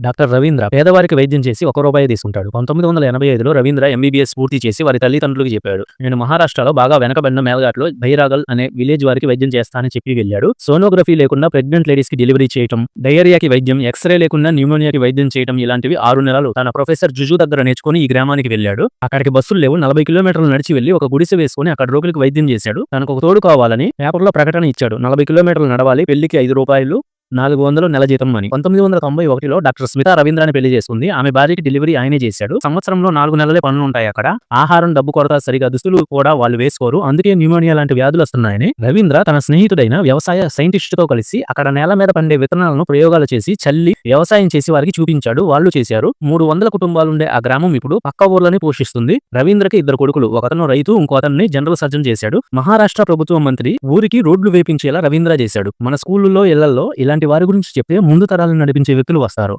Doctor Ravindra పేదవారికి వైద్యం చేసి ₹1 తీసుకుంటాడు. 1985లో రవీంద్ర ఎంబీబీఎస్ పూర్తి చేసి వారి తల్లిదండ్రులకు చెప్పాడు. నేను మహారాష్ట్రలో బాగా వెనకబడిన మేల్ఘాట్లో బైరాగల్ అనే విలేజ్ వారికి వైద్యం చేస్తానని చెప్పి వెళ్ళాడు. సోనోగ్రఫీ లేకుండా ప్రెగ్నెంట్ లేడీస్ కి డెలివరీ చేయటం, డయేరియాకి వైద్యం, ఎక్స్రే లేకుండా న్యూమోనియాకి వైద్యం చేయటం ఇలాంటివి 6 నెలలు తన ప్రొఫెసర్ జుజు దగ్గర నేర్చుకుని ఈ గ్రామానికి వెళ్ళాడు. అక్కడికి బస్సులు లేవు. 40 కిలోమీటర్లు నడిచి వెళ్లి ఒక గుడిసె వేసుకుని అక్కడ రోగులకు వైద్యం చేశాడు. తనకు ఒక తోడు కావాలని పేపర్లో ప్రకటన ఇచ్చాడు. 40 కిలోమీటర్లు నడవాలి, పెళ్లికి ₹5, 400 నెల జీతం అని. 1991లో డాక్టర్ స్మితా రవీంద్రాని పెళ్లి చేసుకుంది. ఆమె భార్యకి డెలివరీ ఆయనే చేశాడు. సంవత్సరంలో 4 నెలలే పనులుంటాయి అక్కడ. ఆహారం, డబ్బు కొరత, సరిగా దుస్తులు కూడా వాళ్ళు వేసుకోరు. అందుకే న్యూమోనియా లాంటి వ్యాధులు వస్తున్నాయని రవీంద్ర తన స్నేహితుడైన వ్యవసాయ సైంటిస్ట్ తో కలిసి అక్కడ నేల మీద పండే విత్తనాలను ప్రయోగాలు చేసి చల్లి వ్యవసాయం చేసి వారికి చూపించాడు. వాళ్ళు చేశారు. 300 కుటుంబాలుండే ఆ గ్రామం ఇప్పుడు పక్క ఊర్లని పోషిస్తుంది. రవీంద్రకి 2 కొడుకులు. ఒకతను రైతు, ఇంకో అతన్ని జనరల్ సర్జన్ చేశాడు. మహారాష్ట్ర ప్రభుత్వ మంత్రి. ఊరికి రోడ్లు వేపించేలా రవీంద్ర చేశాడు. మన స్కూళ్ళలో, ఇళ్లలో ఇలాంటి వారి గురించి చెప్తే ముందు తరాలను నడిపించే వ్యక్తులు వస్తారు.